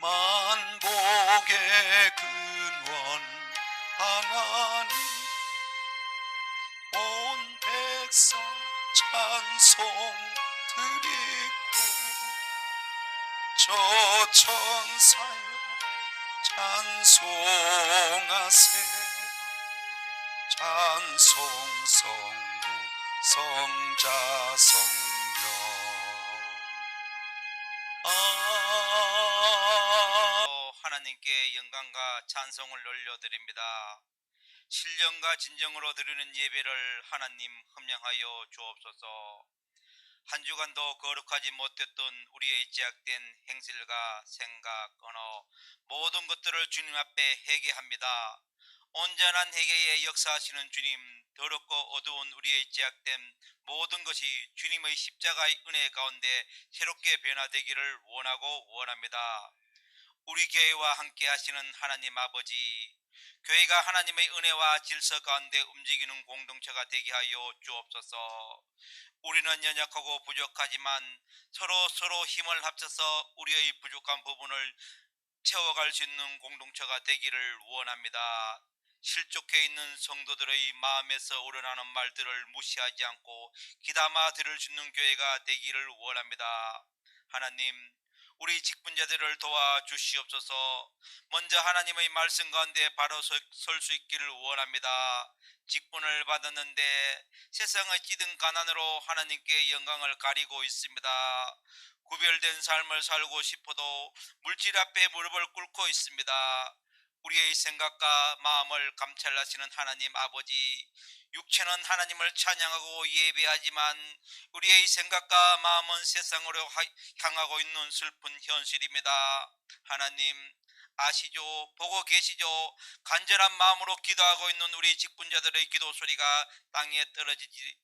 만복의 근원 하나님, 온 백성 찬송 드리고, 저 천사여 찬송하세. 찬송 성부 성자 성령. 하나님께 영광과 찬송을 올려드립니다. 신령과 진정으로 드리는 예배를 하나님 흠양하여 주옵소서. 한 주간도 거룩하지 못했던 우리의 제약된 행실과 생각, 언어, 모든 것들을 주님 앞에 회개합니다. 온전한 회개에 역사하시는 주님, 더럽고 어두운 우리의 제약된 모든 것이 주님의 십자가의 은혜 가운데 새롭게 변화되기를 원하고 원합니다. 우리 교회와 함께 하시는 하나님 아버지, 교회가 하나님의 은혜와 질서 가운데 움직이는 공동체가 되게 하여 주옵소서. 우리는 연약하고 부족하지만 서로 힘을 합쳐서 우리의 부족한 부분을 채워갈 수 있는 공동체가 되기를 원합니다. 실족해 있는 성도들의 마음에서 우러나는 말들을 무시하지 않고 귀담아 들을 수 있는 교회가 되기를 원합니다. 하나님, 우리 직분자들을 도와주시옵소서. 먼저 하나님의 말씀 가운데 바로 설 수 있기를 원합니다. 직분을 받았는데 세상의 찌든 가난으로 하나님께 영광을 가리고 있습니다. 구별된 삶을 살고 싶어도 물질 앞에 무릎을 꿇고 있습니다. 우리의 생각과 마음을 감찰하시는 하나님 아버지, 육체는 하나님을 찬양하고 예배하지만 우리의 생각과 마음은 세상으로 향하고 있는 슬픈 현실입니다. 하나님 아시죠? 보고 계시죠? 간절한 마음으로 기도하고 있는 우리 직분자들의 기도 소리가 땅에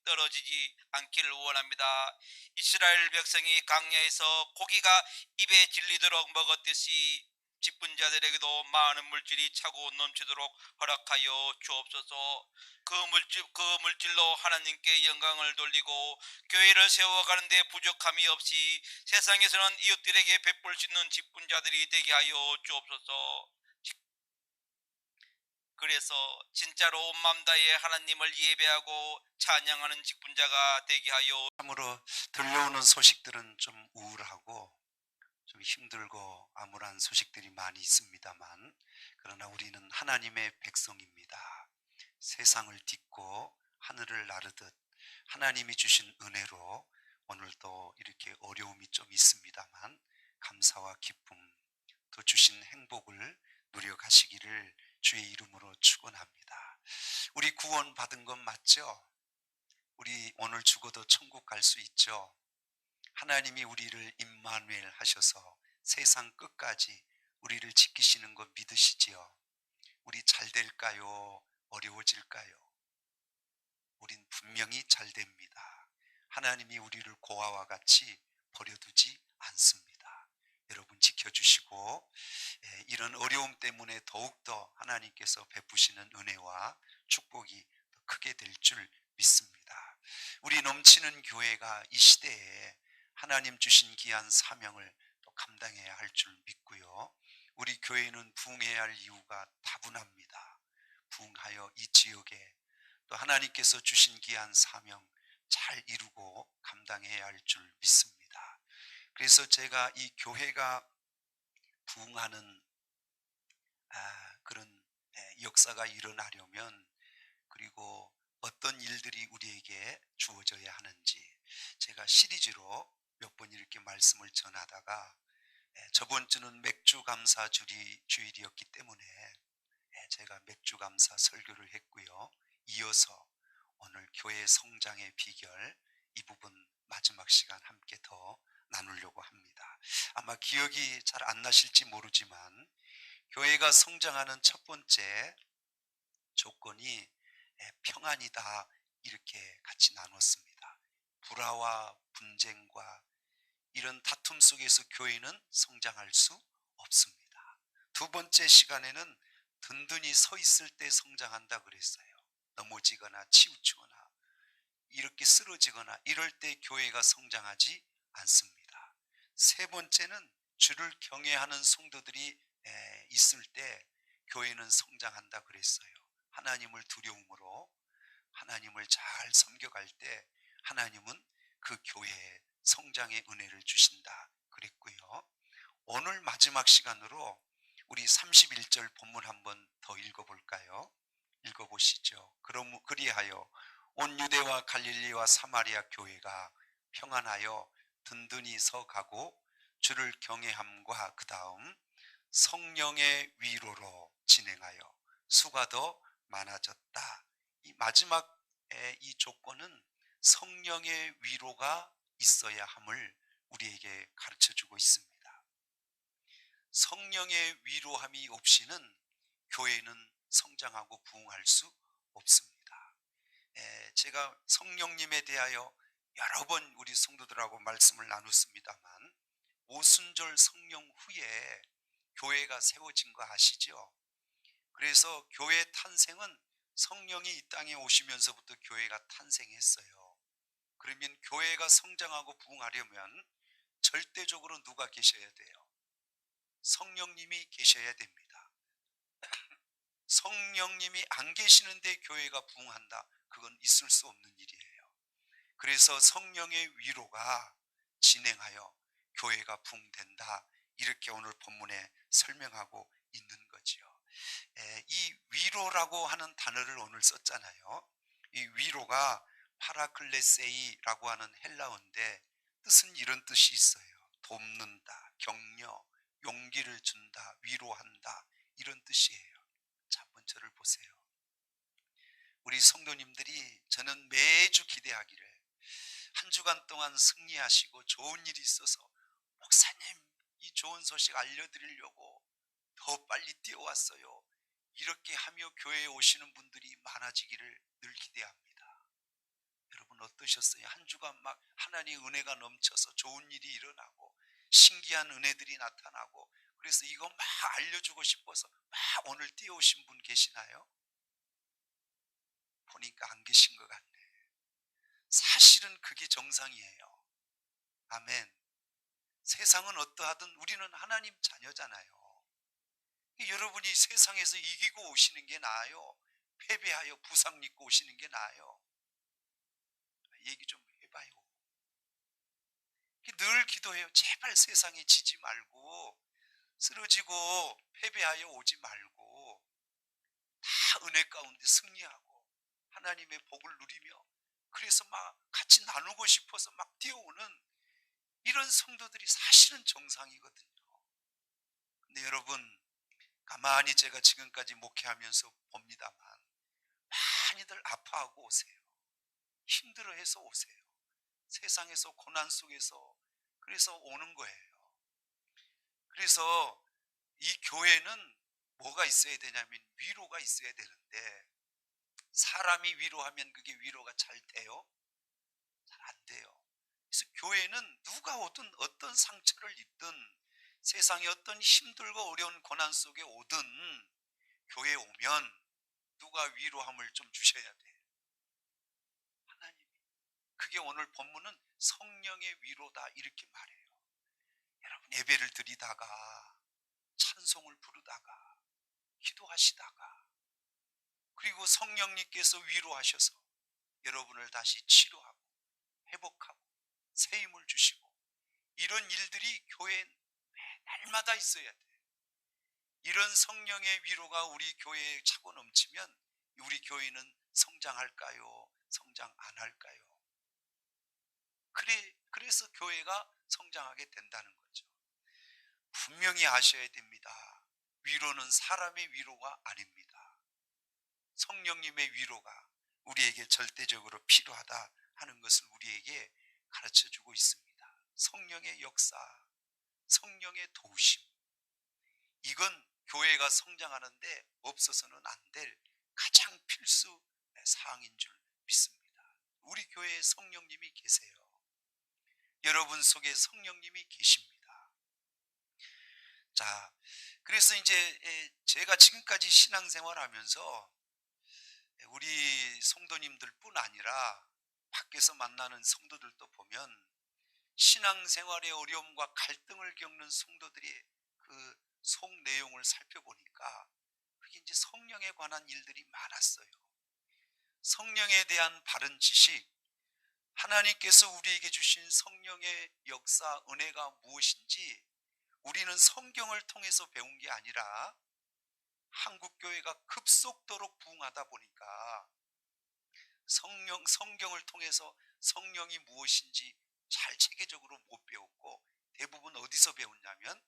떨어지지 않기를 원합니다. 이스라엘 백성이 광야에서 고기가 입에 질리도록 먹었듯이 직분자들에게도 많은 물질이 차고 넘치도록 허락하여 주옵소서. 그 물질로 하나님께 영광을 돌리고 교회를 세워가는데 부족함이 없이 세상에서는 이웃들에게 베풀 수 있는 직분자들이 되게 하여 주옵소서. 그래서 진짜로 온 마음 다해 하나님을 예배하고 찬양하는 직분자가 되게 하여. 참으로 들려오는 소식들은 좀 우울하고 좀 힘들고 암울한 소식들이 많이 있습니다만, 그러나 우리는 하나님의 백성입니다. 세상을 딛고 하늘을 나르듯 하나님이 주신 은혜로 오늘도 이렇게 어려움이 좀 있습니다만 감사와 기쁨, 또 주신 행복을 누려가시기를 주의 이름으로 축원합니다. 우리 구원 받은 건 맞죠? 우리 오늘 죽어도 천국 갈 수 있죠? 하나님이 우리를 임마누엘 하셔서 세상 끝까지 우리를 지키시는 거 믿으시지요? 우리 잘 될까요? 어려워질까요? 우린 분명히 잘 됩니다. 하나님이 우리를 고아와 같이 버려두지 않습니다. 여러분 지켜주시고, 이런 어려움 때문에 더욱더 하나님께서 베푸시는 은혜와 축복이 더 크게 될 줄 믿습니다. 우리 넘치는 교회가 이 시대에 하나님 주신 귀한 사명을 또 감당해야 할 줄 믿고요. 우리 교회는 부흥해야 할 이유가 다분합니다. 부흥하여 이 지역에 또 하나님께서 주신 귀한 사명 잘 이루고 감당해야 할 줄 믿습니다. 그래서 제가 이 교회가 부흥하는 그런 역사가 일어나려면, 그리고 어떤 일들이 우리에게 주어져야 하는지 제가 시리즈로 몇 번 이렇게 말씀을 전하다가 저번 주는 맥주 감사 주일이었기 때문에 제가 맥주 감사 설교를 했고요. 이어서 오늘 교회 성장의 비결, 이 부분 마지막 시간 함께 더 나누려고 합니다. 아마 기억이 잘 안 나실지 모르지만 교회가 성장하는 첫 번째 조건이 평안이다, 이렇게 같이 나눴습니다. 불화와 분쟁과 이런 다툼 속에서 교회는 성장할 수 없습니다. 두 번째 시간에는 든든히 서 있을 때 성장한다 그랬어요. 넘어지거나 치우치거나 이렇게 쓰러지거나 이럴 때 교회가 성장하지 않습니다. 세 번째는 주를 경외하는 성도들이 있을 때 교회는 성장한다 그랬어요. 하나님을 두려움으로 하나님을 잘 섬겨갈 때 하나님은 그 교회에 성장의 은혜를 주신다 그랬고요. 오늘 마지막 시간으로 우리 31절 본문 한번 더 읽어볼까요? 읽어보시죠. 그리하여 온 유대와 갈릴리와 사마리아 교회가 평안하여 든든히 서가고 주를 경외함과 그 다음 성령의 위로로 진행하여 수가 더 많아졌다. 이 마지막의 이 조건은 성령의 위로가 있어야 함을 우리에게 가르쳐주고 있습니다. 성령의 위로함이 없이는 교회는 성장하고 부흥할 수 없습니다. 제가 성령님에 대하여 여러 번 우리 성도들하고 말씀을 나눴습니다만 오순절 성령 후에 교회가 세워진 거 아시죠? 그래서 교회 탄생은 성령이 이 땅에 오시면서부터 교회가 탄생했어요. 그러면 교회가 성장하고 부흥하려면 절대적으로 누가 계셔야 돼요? 성령님이 계셔야 됩니다. 성령님이 안 계시는데 교회가 부흥한다? 그건 있을 수 없는 일이에요. 그래서 성령의 위로가 진행하여 교회가 부흥된다. 이렇게 오늘 본문에 설명하고 있는 거지요. 이 위로라고 하는 단어를 오늘 썼잖아요. 이 위로가 파라클레세이라고 하는 헬라어인데 뜻은 이런 뜻이 있어요. 돕는다, 격려, 용기를 준다, 위로한다, 이런 뜻이에요. 자, 한번 저를 보세요. 우리 성도님들이 저는 매주 기대하기를 한 주간 동안 승리하시고 좋은 일이 있어서 목사님 이 좋은 소식 알려드리려고 더 빨리 뛰어왔어요. 이렇게 하며 교회에 오시는 분들이 많아지기를 늘 기대합니다. 여러분 어떠셨어요? 한 주간 막 하나님의 은혜가 넘쳐서 좋은 일이 일어나고 신기한 은혜들이 나타나고 그래서 이거 막 알려주고 싶어서 막 오늘 뛰어오신 분 계시나요? 보니까 안 계신 것 같네. 사실은 그게 정상이에요. 아멘. 세상은 어떠하든 우리는 하나님 자녀잖아요. 여러분이 세상에서 이기고 오시는 게 나아요? 패배하여 부상 입고 오시는 게 나아요? 얘기 좀 해봐요. 늘 기도해요. 제발 세상에 지지 말고 쓰러지고 패배하여 오지 말고 다 은혜 가운데 승리하고 하나님의 복을 누리며 그래서 막 같이 나누고 싶어서 막 뛰어오는 이런 성도들이 사실은 정상이거든요. 근데 여러분 가만히 제가 지금까지 목회하면서 봅니다만 많이들 아파하고 오세요. 힘들어해서 오세요. 세상에서 고난 속에서 그래서 오는 거예요. 그래서 이 교회는 뭐가 있어야 되냐면 위로가 있어야 되는데 사람이 위로하면 그게 위로가 잘 돼요? 잘 안 돼요. 그래서 교회는 누가 오든 어떤 상처를 입든 세상에 어떤 힘들고 어려운 고난 속에 오든 교회에 오면 누가 위로함을 좀 주셔야 돼요. 하나님이. 그게 오늘 본문은 성령의 위로다 이렇게 말해요. 여러분 예배를 드리다가 찬송을 부르다가 기도하시다가 그리고 성령님께서 위로하셔서 여러분을 다시 치료하고 회복하고 새 힘을 주시고 이런 일들이 교회에 날마다 있어야 돼요. 이런 성령의 위로가 우리 교회에 차고 넘치면 우리 교회는 성장할까요? 성장 안 할까요? 그래서 교회가 성장하게 된다는 거죠. 분명히 아셔야 됩니다. 위로는 사람의 위로가 아닙니다. 성령님의 위로가 우리에게 절대적으로 필요하다 하는 것을 우리에게 가르쳐주고 있습니다. 성령의 역사, 성령의 도우심, 이건 교회가 성장하는데 없어서는 안 될 가장 필수 사항인 줄 믿습니다. 우리 교회에 성령님이 계세요. 여러분 속에 성령님이 계십니다. 자, 그래서 이제 제가 지금까지 신앙생활하면서 우리 성도님들뿐 아니라 밖에서 만나는 성도들도 보면 신앙생활의 어려움과 갈등을 겪는 성도들이 그 속 내용을 살펴보니까 그게 이제 성령에 관한 일들이 많았어요. 성령에 대한 바른 지식, 하나님께서 우리에게 주신 성령의 역사, 은혜가 무엇인지 우리는 성경을 통해서 배운 게 아니라 한국교회가 급속도로 부흥하다 보니까 성경을 통해서 성령이 무엇인지 잘 체계적으로 못 배웠고, 대부분 어디서 배웠냐면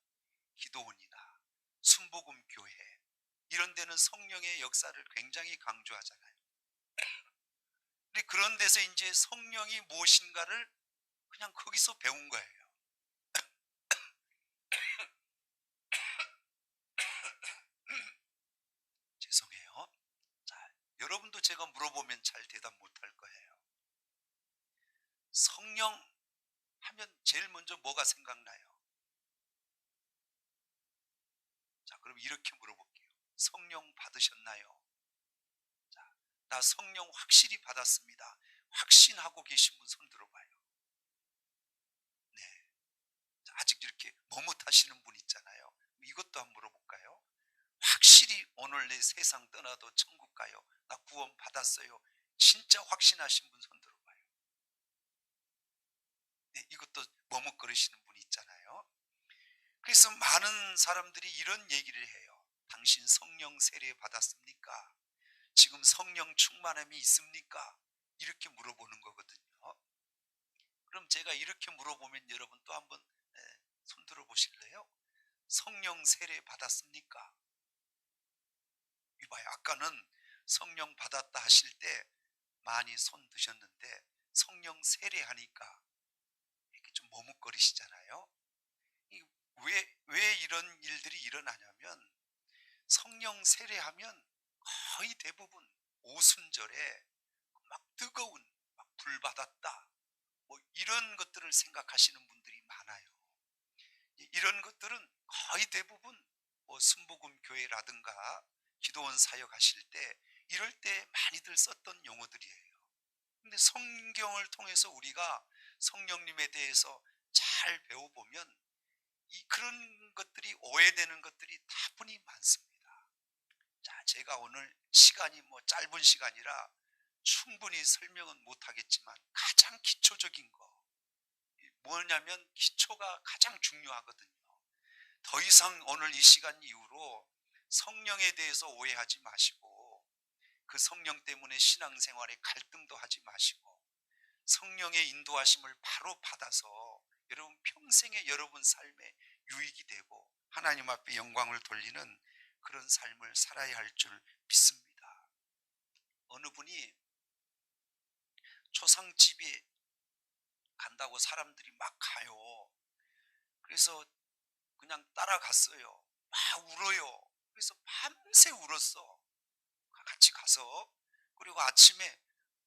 기도원이나 순복음 교회 이런 데는 성령의 역사를 굉장히 강조하잖아요. 근데 그런 데서 이제 성령이 무엇인가를 그냥 거기서 배운 거예요. 죄송해요. 자, 여러분도 제가 물어보면 잘 대답 못할 거예요. 성령 하면 제일 먼저 뭐가 생각나요? 자, 그럼 이렇게 물어볼게요. 성령 받으셨나요? 자, 나 성령 확실히 받았습니다. 확신하고 계신 분 손 들어봐요. 네. 자, 아직 이렇게 머뭇하시는 분 있잖아요. 이것도 한번 물어볼까요? 확실히 오늘 내 세상 떠나도 천국 가요. 나 구원 받았어요. 진짜 확신하신 분 손 들어봐요. 네, 이것도 머뭇거리시는 분이 있잖아요. 그래서 많은 사람들이 이런 얘기를 해요. 당신 성령 세례 받았습니까? 지금 성령 충만함이 있습니까? 이렇게 물어보는 거거든요. 그럼 제가 이렇게 물어보면 여러분 또 한번 손 들어 보실래요? 성령 세례 받았습니까? 이봐요. 아까는 성령 받았다 하실 때 많이 손 드셨는데 성령 세례하니까 이렇게 좀 머뭇거리시잖아요. 왜 이런 일들이 일어나냐면 성령 세례하면 거의 대부분 오순절에 막 뜨거운 막 불 받았다 뭐 이런 것들을 생각하시는 분들이 많아요. 이런 것들은 거의 대부분 뭐 순복음 교회라든가 기도원 사역하실 때 이럴 때 많이들 썼던 용어들이에요. 근데 성경을 통해서 우리가 성령님에 대해서 잘 배워보면 그런 것들이 오해되는 것들이 다분히 많습니다. 자, 제가 오늘 시간이 뭐 짧은 시간이라 충분히 설명은 못하겠지만 가장 기초적인 거 뭐냐면 기초가 가장 중요하거든요. 더 이상 오늘 이 시간 이후로 성령에 대해서 오해하지 마시고 그 성령 때문에 신앙생활에 갈등도 하지 마시고 성령의 인도하심을 바로 받아서 여러분 평생에 여러분 삶에 유익이 되고 하나님 앞에 영광을 돌리는 그런 삶을 살아야 할 줄 믿습니다. 어느 분이 초상집에 간다고 사람들이 막 가요. 그래서 그냥 따라갔어요. 막 울어요. 그래서 밤새 울었어. 같이 가서. 그리고 아침에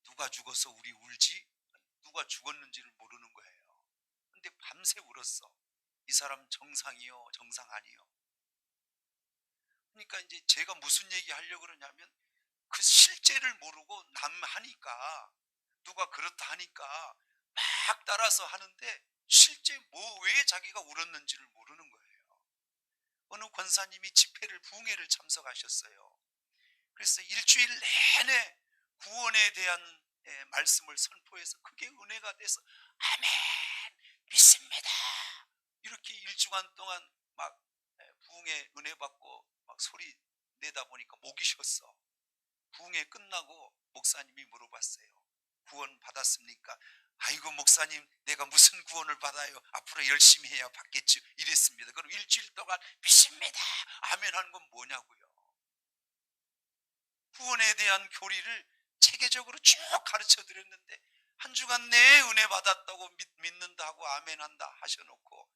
누가 죽어서 우리 울지? 누가 죽었는지를 모르는 거예요. 근데 밤새 울었어. 이 사람 정상이요, 정상 아니요. 그러니까 이제 제가 무슨 얘기 하려고 그러냐면 그 실제를 모르고 남 하니까 누가 그렇다 하니까 막 따라서 하는데 실제 왜 자기가 울었는지를 모르는 거예요. 어느 권사님이 집회를 부흥회를 참석하셨어요. 그래서 일주일 내내 구원에 대한 말씀을 선포해서 그게 은혜가 돼서 아멘 믿습니다 이렇게 일주간 동안 막 부흥회 은혜 받고 막 소리 내다 보니까 목이 쉬었어. 부흥회 끝나고 목사님이 물어봤어요. 구원 받았습니까? 아이고 목사님 내가 무슨 구원을 받아요. 앞으로 열심히 해야 받겠죠. 이랬습니다. 그럼 일주일 동안 믿습니다 아멘 하는 건 뭐냐고요. 구원에 대한 교리를 체계적으로 쭉 가르쳐 드렸는데 한 주간 내 은혜 받았다고 믿는다 하고 아멘 한다 하셔놓고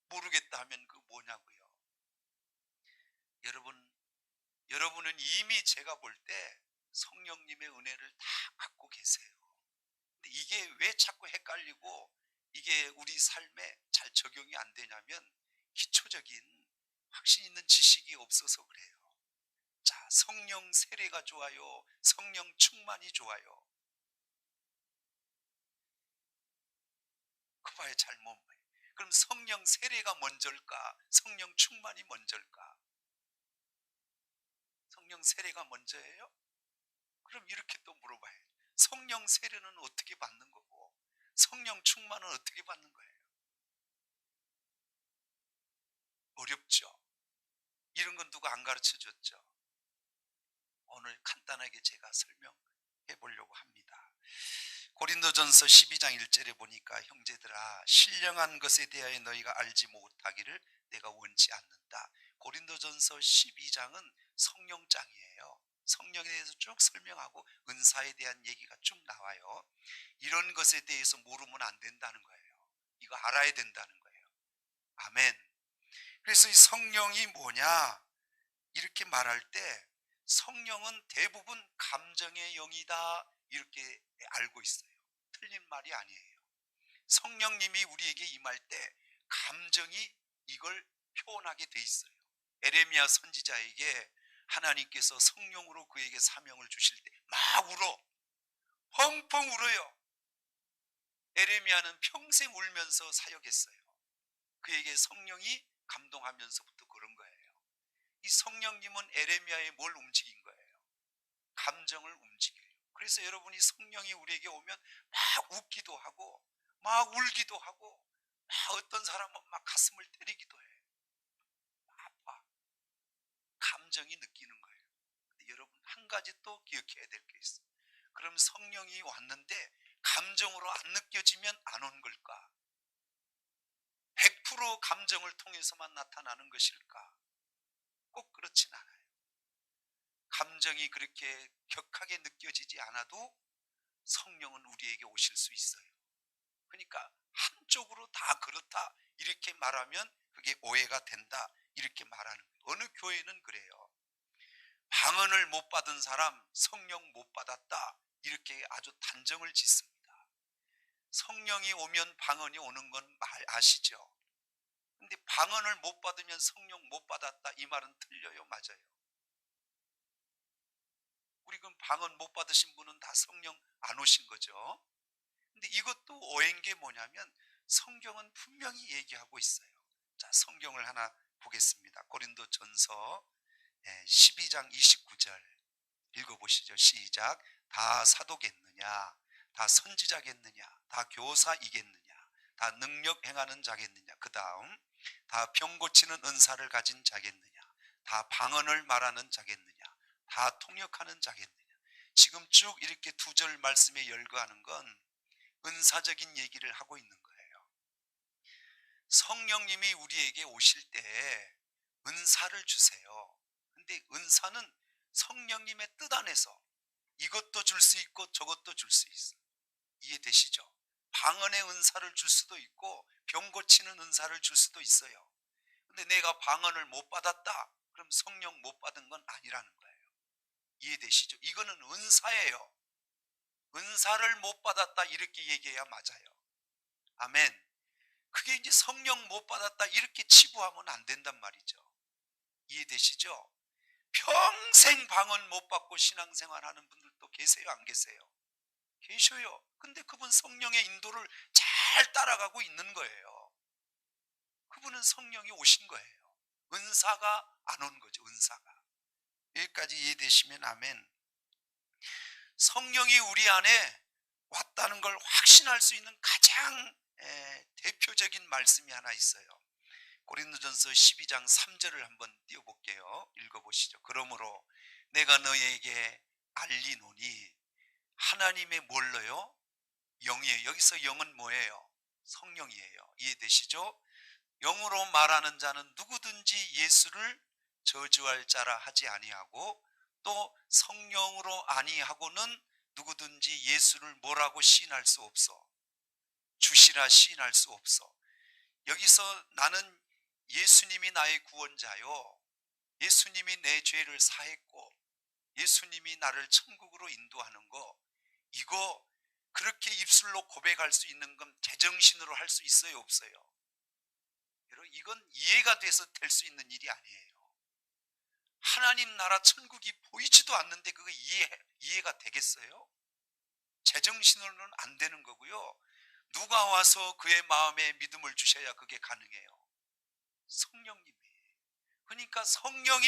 모르겠다 하면 그 뭐냐고요. 여러분은 이미 제가 볼 때 성령님의 은혜를 다 갖고 계세요. 근데 이게 왜 자꾸 헷갈리고 이게 우리 삶에 잘 적용이 안 되냐면 기초적인 확신 있는 지식이 없어서 그래요. 자, 성령 세례가 좋아요? 성령 충만이 좋아요? 봐요. 잘못 봐요. 그럼 성령 세례가 먼저일까? 성령 충만이 먼저일까? 성령 세례가 먼저예요? 그럼 이렇게 또 물어봐요. 성령 세례는 어떻게 받는 거고 성령 충만은 어떻게 받는 거예요? 어렵죠? 이런 건 누가 안 가르쳐 줬죠? 오늘 간단하게 제가 설명해 보려고 합니다. 고린도전서 12장 1절에 보니까 형제들아 신령한 것에 대하여 너희가 알지 못하기를 내가 원치 않는다. 고린도전서 12장은 성령장이에요. 성령에 대해서 쭉 설명하고 은사에 대한 얘기가 쭉 나와요. 이런 것에 대해서 모르면 안 된다는 거예요. 이거 알아야 된다는 거예요. 아멘. 그래서 이 성령이 뭐냐 이렇게 말할 때 성령은 대부분 감정의 영이다 이렇게 알고 있어요. 틀린 말이 아니에요. 성령님이 우리에게 임할 때 감정이 이걸 표현하게 돼 있어요. 에레미야 선지자에게 하나님께서 성령으로 그에게 사명을 주실 때 막 울어. 펑펑 울어요. 에레미야는 평생 울면서 사역했어요. 그에게 성령이 감동하면서부터 그런 거예요. 이 성령님은 에레미야에 뭘 움직인 거예요? 감정을 움직여요. 그래서 여러분이 성령이 우리에게 오면 막 웃기도 하고 막 울기도 하고 막 어떤 사람은 막 가슴을 때리기도 해. 아파. 감정이 느끼는 거예요. 근데 여러분 한 가지 또 기억해야 될 게 있어요. 그럼 성령이 왔는데 감정으로 안 느껴지면 안 온 걸까? 100% 감정을 통해서만 나타나는 것일까? 꼭 그렇진 않아요. 감정이 그렇게 격하게 느껴지지 않아도 성령은 우리에게 오실 수 있어요. 그러니까 한쪽으로 다 그렇다 이렇게 말하면 그게 오해가 된다 이렇게 말하는 거예요. 어느 교회는 그래요. 방언을 못 받은 사람 성령 못 받았다 이렇게 아주 단정을 짓습니다. 성령이 오면 방언이 오는 건 아시죠? 근데 방언을 못 받으면 성령 못 받았다 이 말은 틀려요? 맞아요? 우리 그럼 방언 못 받으신 분은 다 성령 안 오신 거죠? 근데 이것도 오해인 게 뭐냐면 성경은 분명히 얘기하고 있어요. 자, 성경을 하나 보겠습니다. 고린도전서 12장 29절 읽어보시죠. 시작. 다 사도겠느냐? 다 선지자겠느냐? 다 교사이겠느냐? 다 능력 행하는 자겠느냐? 그 다음 다 병 고치는 은사를 가진 자겠느냐? 다 방언을 말하는 자겠느냐? 다 통역하는 자겠느냐? 지금 쭉 이렇게 두 절 말씀에 열거하는 건 은사적인 얘기를 하고 있는 거예요. 성령님이 우리에게 오실 때 은사를 주세요. 근데 은사는 성령님의 뜻 안에서 이것도 줄 수 있고 저것도 줄 수 있어요. 이해되시죠? 방언의 은사를 줄 수도 있고 병 고치는 은사를 줄 수도 있어요. 근데 내가 방언을 못 받았다 그럼 성령 못 받은 건 아니라는 거예요. 이해되시죠? 이거는 은사예요. 은사를 못 받았다 이렇게 얘기해야 맞아요. 아멘. 그게 이제 성령 못 받았다 이렇게 치부하면 안 된단 말이죠. 이해되시죠? 평생 방언 못 받고 신앙생활 하는 분들도 계세요? 안 계세요? 계셔요. 근데 그분 성령의 인도를 잘 따라가고 있는 거예요. 그분은 성령이 오신 거예요. 은사가 안 온 거죠. 은사가. 여기까지 이해되시면 아멘. 성령이 우리 안에 왔다는 걸 확신할 수 있는 가장 대표적인 말씀이 하나 있어요. 고린도전서 12장 3절을 한번 띄워볼게요. 읽어보시죠. 그러므로 내가 너에게 알리노니 하나님의 뭘로요? 영이에요. 여기서 영은 뭐예요? 성령이에요. 이해되시죠? 영으로 말하는 자는 누구든지 예수를 저주할 자라 하지 아니하고 또 성령으로 아니하고는 누구든지 예수를 뭐라고 시인할 수 없어. 주시라 시인할 수 없어. 여기서 나는 예수님이 나의 구원자요. 예수님이 내 죄를 사했고 예수님이 나를 천국으로 인도하는 거 이거 그렇게 입술로 고백할 수 있는 건 제정신으로 할 수 있어요? 없어요? 여러분 이건 이해가 돼서 될 수 있는 일이 아니에요. 하나님 나라 천국이 보이지도 않는데 그거 이해가 되겠어요? 제정신으로는 안 되는 거고요. 누가 와서 그의 마음에 믿음을 주셔야 그게 가능해요? 성령님이. 그러니까 성령이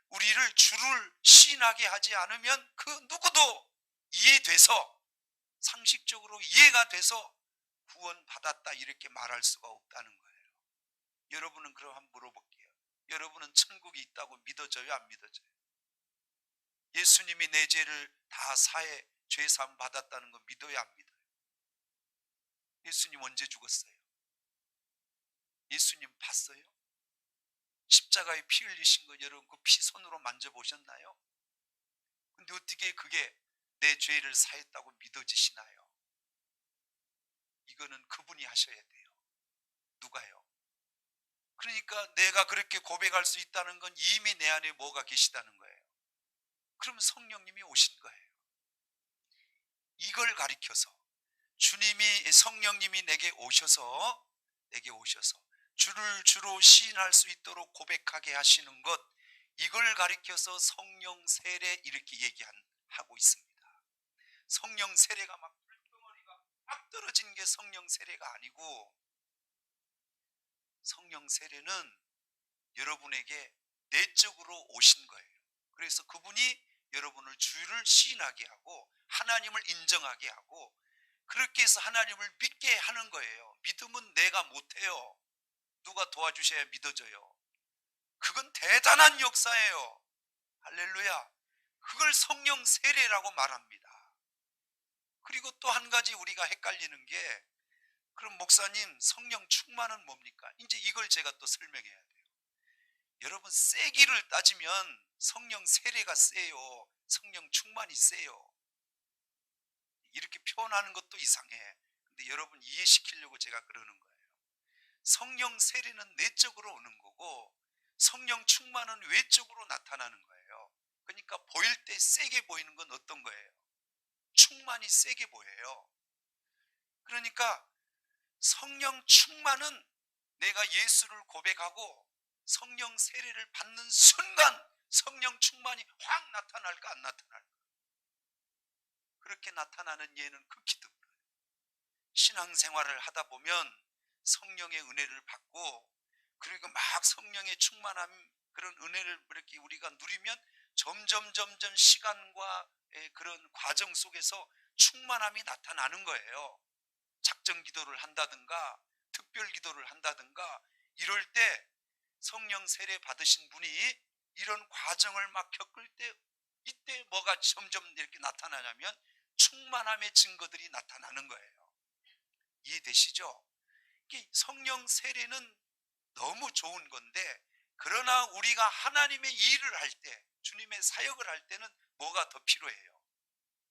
우리를 주를 시인하게 하지 않으면 그 누구도 이해돼서, 상식적으로 이해가 돼서 구원받았다 이렇게 말할 수가 없다는 거예요. 여러분은 그럼 한번 물어볼게요. 여러분은 천국이 있다고 믿어져요, 안 믿어져요? 예수님이 내 죄를 다 사해 죄사함 받았다는 거 믿어요, 안 믿어요? 예수님 언제 죽었어요? 예수님 봤어요? 십자가에 피 흘리신 거 여러분 그 피 손으로 만져보셨나요? 근데 어떻게 그게 내 죄를 사했다고 믿어지시나요? 이거는 그분이 하셔야 돼요. 누가요? 그러니까 내가 그렇게 고백할 수 있다는 건 이미 내 안에 뭐가 계시다는 거예요. 그럼 성령님이 오신 거예요. 이걸 가리켜서 주님이, 성령님이 내게 오셔서 주를 주로 시인할 수 있도록 고백하게 하시는 것, 이걸 가리켜서 성령 세례 이렇게 얘기하고 있습니다. 성령 세례가 막 불덩어리가 막 떨어진 게 성령 세례가 아니고, 성령 세례는 여러분에게 내적으로 오신 거예요. 그래서 그분이 여러분을 주를 시인하게 하고 하나님을 인정하게 하고, 그렇게 해서 하나님을 믿게 하는 거예요. 믿음은 내가 못해요. 누가 도와주셔야 믿어져요. 그건 대단한 역사예요. 할렐루야. 그걸 성령 세례라고 말합니다. 그리고 또 한 가지 우리가 헷갈리는 게, 그럼 목사님 성령 충만은 뭡니까? 이제 이걸 제가 또 설명해야 돼요. 여러분, 세기를 따지면 성령 세례가 세요, 성령 충만이 세요. 이렇게 표현하는 것도 이상해. 근데 여러분 이해시키려고 제가 그러는 거예요. 성령 세례는 내적으로 오는 거고 성령 충만은 외적으로 나타나는 거예요. 그러니까 보일 때 세게 보이는 건 어떤 거예요? 충만이 세게 보여요. 그러니까 성령 충만은 내가 예수를 고백하고 성령 세례를 받는 순간 성령 충만이 확 나타날까 안 나타날까? 그렇게 나타나는 예는 극히 드물어요. 신앙생활을 하다 보면 성령의 은혜를 받고, 그리고 막 성령의 충만함, 그런 은혜를 이렇게 우리가 누리면 점점 시간과 그런 과정 속에서 충만함이 나타나는 거예요. 작정 기도를 한다든가 특별 기도를 한다든가 이럴 때 성령 세례 받으신 분이 이런 과정을 막 겪을 때, 이때 뭐가 점점 이렇게 나타나냐면 충만함의 증거들이 나타나는 거예요. 이해되시죠? 성령 세례는 너무 좋은 건데, 그러나 우리가 하나님의 일을 할 때, 주님의 사역을 할 때는 뭐가 더 필요해요?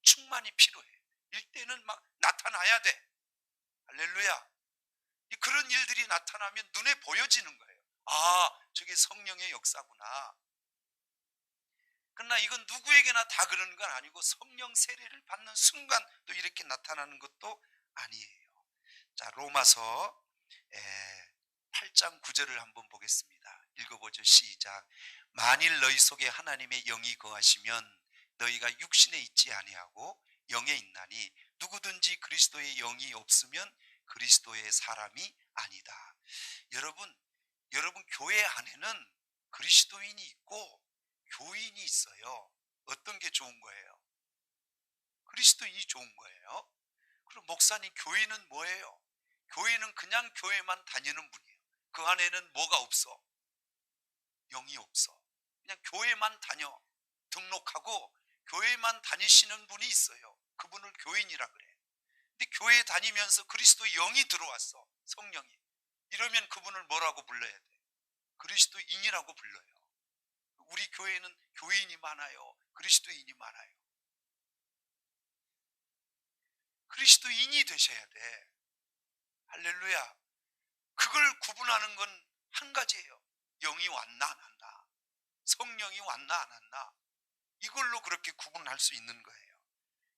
충만이 필요해. 이때는 막 나타나야 돼. 할렐루야. 그런 일들이 나타나면 눈에 보여지는 거예요. 아, 저게 성령의 역사구나. 그러나 이건 누구에게나 다 그런 건 아니고 성령 세례를 받는 순간 또 이렇게 나타나는 것도 아니에요. 자, 로마서 8장 9절을 한번 보겠습니다. 읽어보죠. 시작. 만일 너희 속에 하나님의 영이 거하시면 너희가 육신에 있지 아니하고 영에 있나니 누구든지 그리스도의 영이 없으면 그리스도의 사람이 아니다. 여러분 교회 안에는 그리스도인이 있고 교인이 있어요. 어떤 게 좋은 거예요? 그리스도인이 좋은 거예요. 그럼 목사님, 교인은 뭐예요? 교인은 그냥 교회만 다니는 분이에요. 그 안에는 뭐가 없어? 영이 없어. 그냥 교회만 다녀. 등록하고 교회만 다니시는 분이 있어요. 그분을 교인이라 그래. 근데 교회 다니면서 그리스도 영이 들어왔어. 성령이. 이러면 그분을 뭐라고 불러야 돼? 그리스도인이라고 불러요. 우리 교회는 교인이 많아요. 그리스도인이 많아요. 그리스도인이 되셔야 돼. 할렐루야. 그걸 구분하는 건 한 가지예요. 영이 왔나 안 왔나, 성령이 왔나 안 왔나, 이걸로 그렇게 구분할 수 있는 거예요.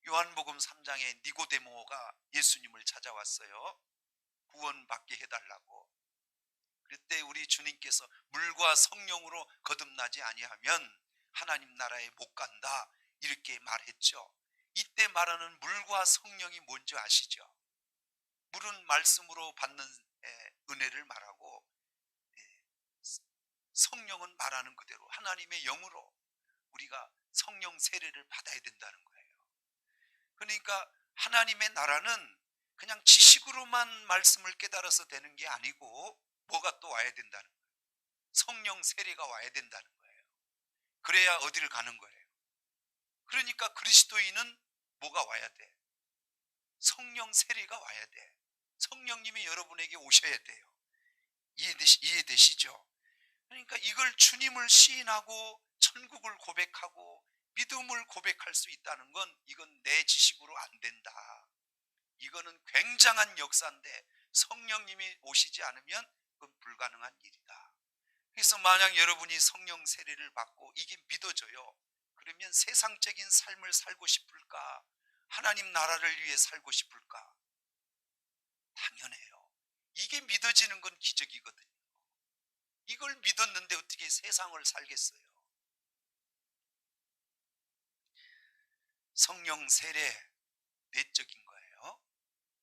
요한복음 3장에 니고데모가 예수님을 찾아왔어요. 구원받게 해달라고. 그때 우리 주님께서 물과 성령으로 거듭나지 아니하면 하나님 나라에 못 간다 이렇게 말했죠. 이때 말하는 물과 성령이 뭔지 아시죠? 물은 말씀으로 받는 은혜를 말하고, 성령은 말하는 그대로 하나님의 영으로 우리가 성령 세례를 받아야 된다는 거예요. 그러니까 하나님의 나라는 그냥 지식으로만 말씀을 깨달아서 되는 게 아니고 뭐가 또 와야 된다는 거예요. 성령 세례가 와야 된다는 거예요. 그래야 어디를 가는 거예요. 그러니까 그리스도인은 뭐가 와야 돼? 성령 세례가 와야 돼. 성령님이 여러분에게 오셔야 돼요. 이해되시죠? 그러니까 이걸 주님을 시인하고 천국을 고백하고 믿음을 고백할 수 있다는 건 이건 내 지식으로 안 된다. 이거는 굉장한 역사인데 성령님이 오시지 않으면 그건 불가능한 일이다. 그래서 만약 여러분이 성령 세례를 받고 이게 믿어져요. 그러면 세상적인 삶을 살고 싶을까? 하나님 나라를 위해 살고 싶을까? 당연해요. 이게 믿어지는 건 기적이거든요. 이걸 믿었는데 어떻게 세상을 살겠어요? 성령 세례 내적인 거예요.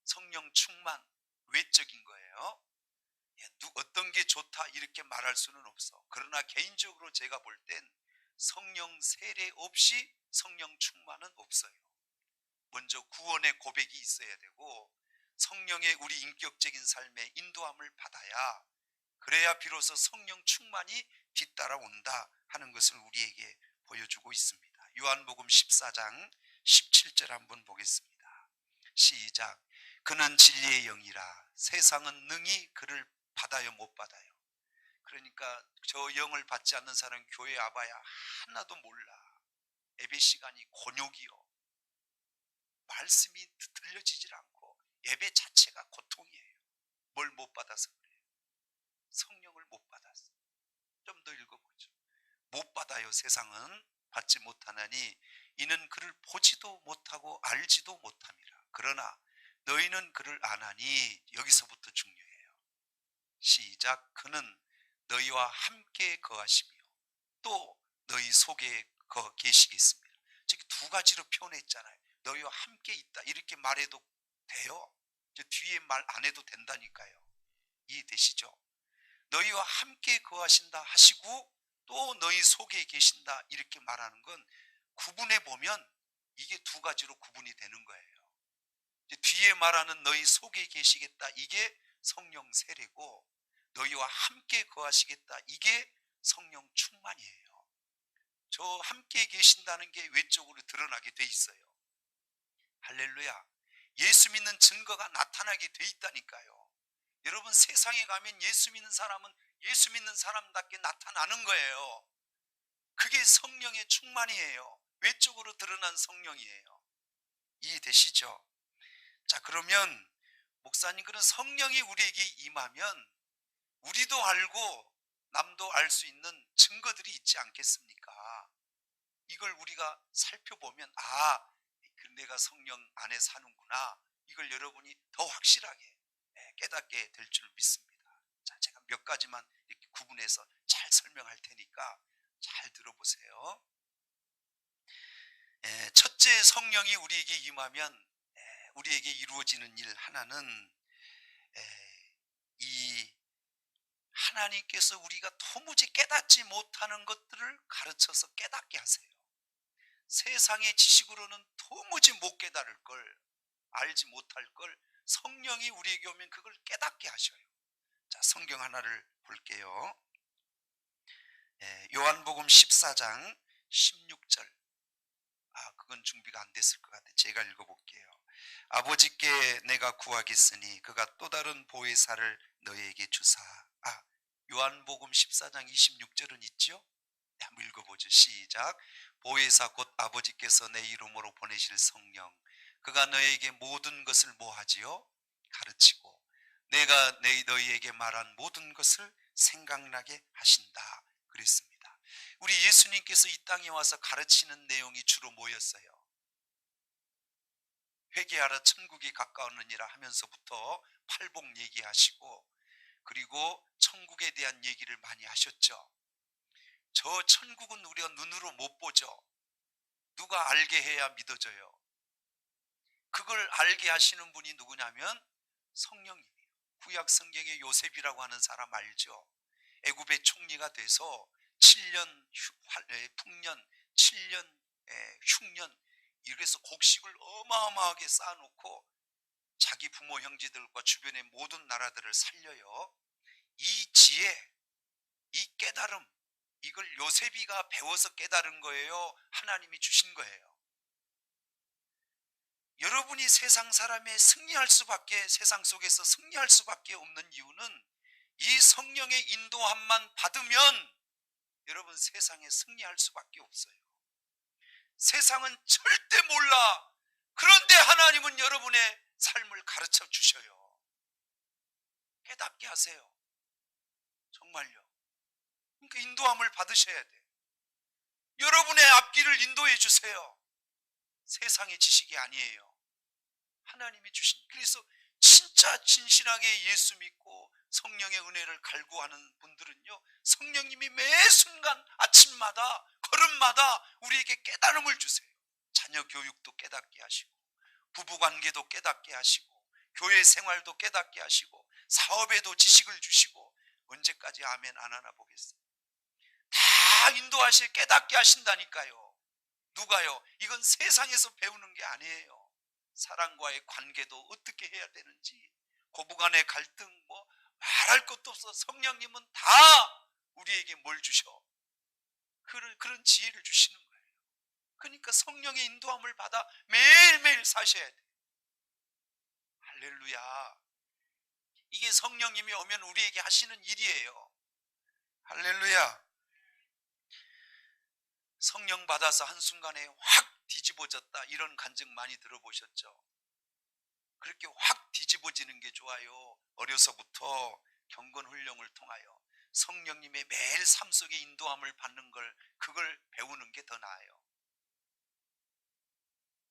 성령 충만 외적인 거예요. 어떤 게 좋다 이렇게 말할 수는 없어. 그러나 개인적으로 제가 볼 땐 성령 세례 없이 성령 충만은 없어요. 먼저 구원의 고백이 있어야 되고 성령의 우리 인격적인 삶에 인도함을 받아야, 그래야 비로소 성령 충만이 뒤따라온다 하는 것을 우리에게 보여주고 있습니다. 요한복음 14장 17절 한번 보겠습니다. 시작. 그는 진리의 영이라 세상은 능히 그를 받아요 못 받아요. 그러니까 저 영을 받지 않는 사람은 교회 와봐야 하나도 몰라. 예배 시간이 곤욕이요. 말씀이 들려지질 않고 예배 자체가 고통이에요. 뭘 못 받아서 그래요? 성령을 못 받았어. 좀 더 읽어보죠. 못 받아요. 세상은 받지 못하나니 이는 그를 보지도 못하고 알지도 못함이라. 그러나 너희는 그를 아나니, 여기서부터 중요해요. 시작. 그는 너희와 함께 거하시며 또 너희 속에 계시겠습니다. 즉 두 가지로 표현했잖아요. 너희와 함께 있다 이렇게 말해도 돼요. 뒤에 말 안 해도 된다니까요. 이해되시죠? 너희와 함께 거하신다 하시고 또 너희 속에 계신다 이렇게 말하는 건 구분해 보면 이게 두 가지로 구분이 되는 거예요. 뒤에 말하는 너희 속에 계시겠다 이게 성령 세례고, 너희와 함께 거하시겠다 이게 성령 충만이에요. 저 함께 계신다는 게 외적으로 드러나게 돼 있어요. 할렐루야. 예수 믿는 증거가 나타나게 돼 있다니까요. 여러분, 세상에 가면 예수 믿는 사람은 예수 믿는 사람답게 나타나는 거예요. 그게 성령의 충만이에요. 외적으로 드러난 성령이에요. 이해되시죠? 자, 그러면 목사님, 그런 성령이 우리에게 임하면 우리도 알고 남도 알 수 있는 증거들이 있지 않겠습니까? 이걸 우리가 살펴보면 내가 성령 안에 사는구나, 이걸 여러분이 더 확실하게 깨닫게 될 줄 믿습니다. 자, 제가 몇 가지만 이렇게 구분해서 잘 설명할 테니까 잘 들어보세요. 첫째, 성령이 우리에게 임하면 우리에게 이루어지는 일 하나는, 이 하나님께서 우리가 도무지 깨닫지 못하는 것들을 가르쳐서 깨닫게 하세요. 세상의 지식으로는 도무지 못 깨달을 걸, 알지 못할 걸 성령이 우리에게 오면 그걸 깨닫게 하셔요. 자, 성경 하나를 볼게요. 요한복음 14장 16절. 그건 준비가 안 됐을 것 같아요. 제가 읽어볼게요. 아버지께 내가 구하겠으니 그가 또 다른 보혜사를 너희에게 주사. 요한복음 14장 26절은 있죠? 한번 읽어보죠. 시작. 보혜사 곧 아버지께서 내 이름으로 보내실 성령, 그가 너희에게 모든 것을 뭐하지요? 가르치고 내가 너희에게 말한 모든 것을 생각나게 하신다 그랬습니다. 우리 예수님께서 이 땅에 와서 가르치는 내용이 주로 뭐였어요? 회개하라 천국이 가까웠느니라 하면서부터 팔복 얘기하시고, 그리고 천국에 대한 얘기를 많이 하셨죠. 저 천국은 우리가 눈으로 못 보죠. 누가 알게 해야 믿어져요. 그걸 알게 하시는 분이 누구냐면 성령님이에요. 구약 성경에 요셉이라고 하는 사람 알죠? 애굽의 총리가 돼서 7년 풍년, 7년 흉년, 이래서 곡식을 어마어마하게 쌓아놓고 자기 부모 형제들과 주변의 모든 나라들을 살려요. 이 지혜, 이 깨달음, 이걸 요셉이가 배워서 깨달은 거예요? 하나님이 주신 거예요? 여러분이 세상 사람에 승리할 수밖에, 세상 속에서 승리할 수밖에 없는 이유는 이 성령의 인도함만 받으면 여러분 세상에 승리할 수밖에 없어요. 세상은 절대 몰라. 그런데 하나님은 여러분의 삶을 가르쳐 주셔요. 깨닫게 하세요. 정말요. 그러니까 인도함을 받으셔야 돼. 여러분의 앞길을 인도해 주세요. 세상의 지식이 아니에요. 하나님이 주신. 그래서 진짜 진실하게 예수 믿고 성령의 은혜를 갈구하는 분들은요, 성령님이 매 순간 아침마다 걸음마다 우리에게 깨달음을 주세요. 자녀 교육도 깨닫게 하시고, 부부관계도 깨닫게 하시고, 교회 생활도 깨닫게 하시고, 사업에도 지식을 주시고. 언제까지 아멘 안 하나 보겠어요. 다 인도하실, 깨닫게 하신다니까요. 누가요? 이건 세상에서 배우는 게 아니에요. 사람과의 관계도 어떻게 해야 되는지, 고부간의 갈등, 말할 것도 없어. 성령님은 다 우리에게 뭘 주셔? 그런 지혜를 주시는 거예요. 그러니까 성령의 인도함을 받아 매일매일 사셔야 돼요. 할렐루야. 이게 성령님이 오면 우리에게 하시는 일이에요. 할렐루야. 성령 받아서 한순간에 확 뒤집어졌다, 이런 간증 많이 들어보셨죠? 그렇게 확 뒤집어지는 게 좋아요. 어려서부터 경건훈련을 통하여 성령님의 매일 삶 속에 인도함을 받는 걸, 그걸 배우는 게 더 나아요.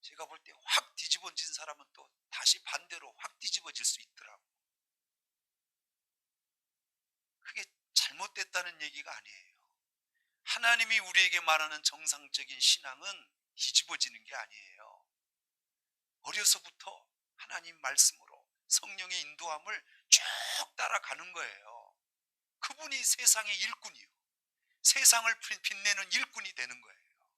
제가 볼 때 확 뒤집어진 사람은 또 다시 반대로 확 뒤집어질 수 있더라고. 그게 잘못됐다는 얘기가 아니에요. 하나님이 우리에게 말하는 정상적인 신앙은 뒤집어지는 게 아니에요. 어려서부터 하나님 말씀으로 성령의 인도함을 쭉 따라가는 거예요. 그분이 세상의 일꾼이요, 세상을 빛내는 일꾼이 되는 거예요.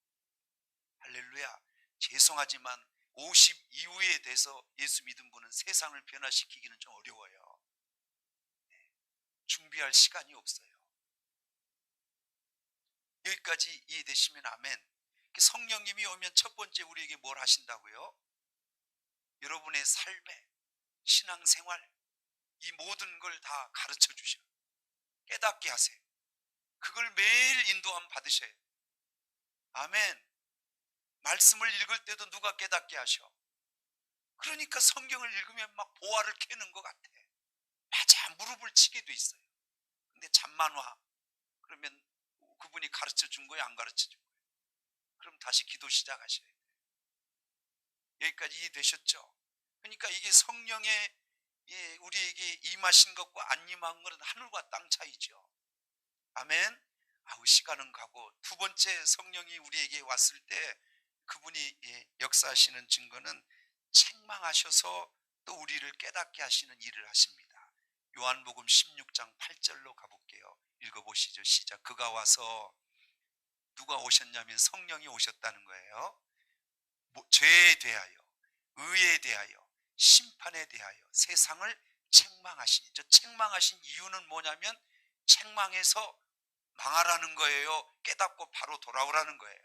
할렐루야. 죄송하지만 50 이후에 돼서 예수 믿은 분은 세상을 변화시키기는 좀 어려워요. 준비할 시간이 없어요. 여기까지 이해되시면 아멘. 성령님이 오면 첫 번째 우리에게 뭘 하신다고요? 여러분의 삶에, 신앙생활, 이 모든 걸 다 가르쳐 주셔. 깨닫게 하세요. 그걸 매일 인도함 받으셔야 돼요. 아멘. 말씀을 읽을 때도 누가 깨닫게 하셔? 그러니까 성경을 읽으면 막 보화를 캐는 것 같아. 맞아, 무릎을 치게 돼 있어요. 근데 잠만 와. 그러면 그분이 가르쳐 준 거예요, 안 가르쳐 준 거예요? 그럼 다시 기도 시작하셔야 돼요. 여기까지 이해되셨죠? 그러니까 이게 성령의 우리에게 임하신 것과 안 임한 것은 하늘과 땅 차이죠. 아멘. 시간은 가고, 두 번째 성령이 우리에게 왔을 때 그분이 역사하시는 증거는 책망하셔서 또 우리를 깨닫게 하시는 일을 하십니다. 요한복음 16장 8절로 가볼게요. 읽어보시죠. 시작. 그가 와서, 누가 오셨냐면 성령이 오셨다는 거예요. 죄에 대하여, 의에 대하여, 심판에 대하여 세상을 책망하시니. 저 책망하신 이유는 뭐냐면 책망해서 망하라는 거예요? 깨닫고 바로 돌아오라는 거예요?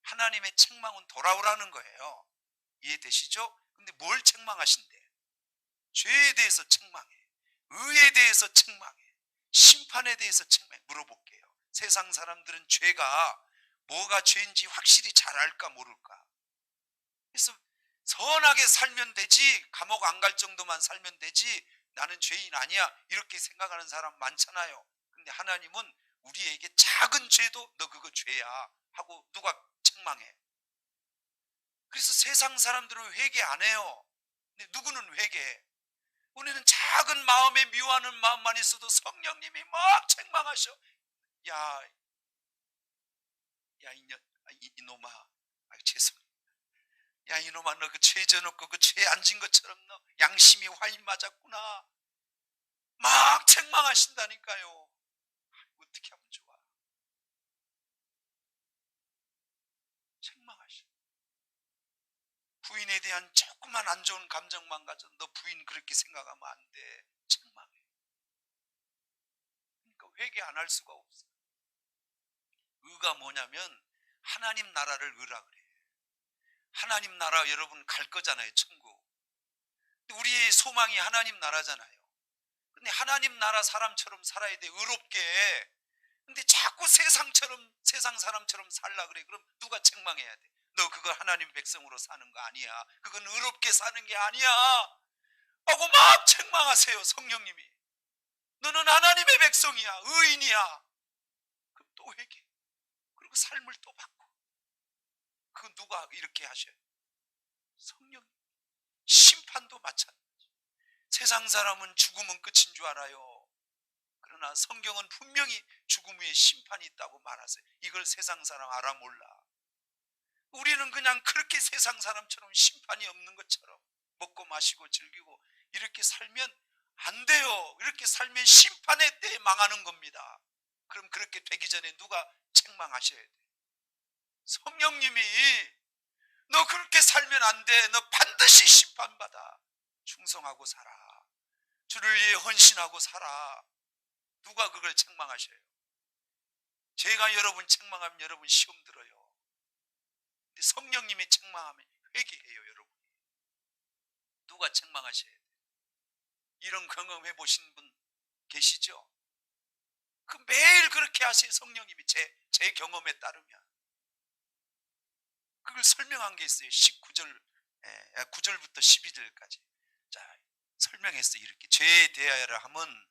하나님의 책망은 돌아오라는 거예요. 이해되시죠? 근데 뭘 책망하신대? 죄에 대해서 책망해, 의에 대해서 책망해, 심판에 대해서 책망해. 물어볼게요. 세상 사람들은 죄가 뭐가 죄인지 확실히 잘 알까 모를까? 그래서 선하게 살면 되지, 감옥 안 갈 정도만 살면 되지, 나는 죄인 아니야, 이렇게 생각하는 사람 많잖아요. 근데 하나님은 우리에게 작은 죄도 너 그거 죄야 하고 누가 책망해? 그래서 세상 사람들은 회개 안 해요. 근데 누구는 회개해? 우리는 작은 마음에 미워하는 마음만 있어도 성령님이 막 책망하셔. 이놈아, 죄송해요. 야 이놈아 너 그 죄 져놓고 그 죄 안 진 것처럼 너 양심이 화인 맞았구나 막 책망하신다니까요. 어떻게 하면 좋아. 책망하셔. 부인에 대한 조그만 안 좋은 감정만 가져 너 부인 그렇게 생각하면 안 돼. 책망해. 그러니까 회개 안 할 수가 없어. 의가 뭐냐면 하나님 나라를 의라 그래. 하나님 나라 여러분 갈 거잖아요. 천국. 우리의 소망이 하나님 나라잖아요. 근데 하나님 나라 사람처럼 살아야 돼. 의롭게. 근데 자꾸 세상 사람처럼 살라 그래. 그럼 누가 책망해야 돼? 너 그거 하나님 백성으로 사는 거 아니야. 그건 의롭게 사는 게 아니야. 하고 막 책망하세요. 성령님이. 너는 하나님의 백성이야. 의인이야. 그럼 또 회개. 그리고 삶을 또 바꿔. 그건 누가 이렇게 하셔요? 성령. 심판도 마찬가지. 세상 사람은 죽으면 끝인 줄 알아요. 그러나 성경은 분명히 죽음 후에 심판이 있다고 말하세요. 이걸 세상 사람 알아 몰라. 우리는 그냥 그렇게 세상 사람처럼 심판이 없는 것처럼 먹고 마시고 즐기고 이렇게 살면 안 돼요. 이렇게 살면 심판의 때에 망하는 겁니다. 그럼 그렇게 되기 전에 누가 책망하셔야 돼? 성령님이 너 그렇게 살면 안 돼. 너 반드시 심판받아. 충성하고 살아. 주를 위해 헌신하고 살아. 누가 그걸 책망하셔요? 제가 여러분 책망하면 여러분 시험 들어요. 근데 성령님이 책망하면 회개해요. 여러분 누가 책망하셔야 돼요? 이런 경험해 보신 분 계시죠? 그 매일 그렇게 하세요. 성령님이 제 경험에 따르면 그걸 설명한 게 있어요. 9절부터 12절까지 자 설명했어요. 이렇게 죄에 대하여라 하면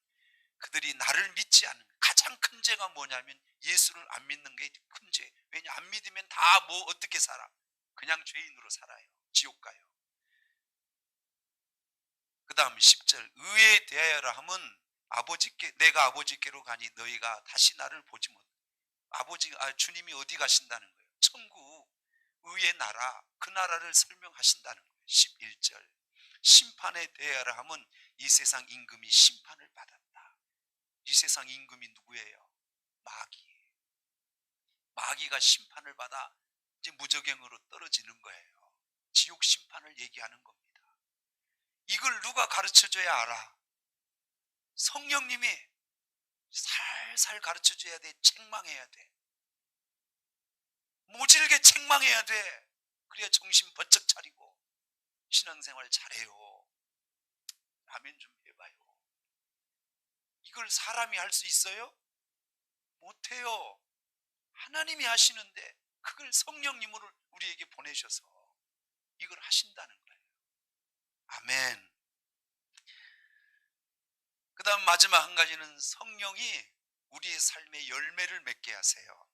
그들이 나를 믿지 않는 가장 큰 죄가 뭐냐면 예수를 안 믿는 게 큰 죄. 왜냐 안 믿으면 다 뭐 어떻게 살아? 그냥 죄인으로 살아요. 지옥 가요. 그 다음 10절 의에 대하여라 하면 내가 아버지께로 가니 너희가 다시 나를 보지 못. 주님이 어디 가신다는 거예요? 천국 의의 나라 그 나라를 설명하신다는 거예요. 11절 심판에 대하여라 하면 이 세상 임금이 심판을 받았다. 이 세상 임금이 누구예요? 마귀가 심판을 받아 이제 무저갱으로 떨어지는 거예요. 지옥 심판을 얘기하는 겁니다. 이걸 누가 가르쳐줘야 알아? 성령님이 살살 가르쳐줘야 돼. 책망해야 돼. 모질게 책망해야 돼. 그래야 정신 번쩍 차리고 신앙생활 잘해요. 아멘 좀 해봐요. 이걸 사람이 할 수 있어요? 못해요. 하나님이 하시는데 그걸 성령님으로 우리에게 보내셔서 이걸 하신다는 거예요. 아멘. 그 다음 마지막 한 가지는 성령이 우리의 삶에 열매를 맺게 하세요.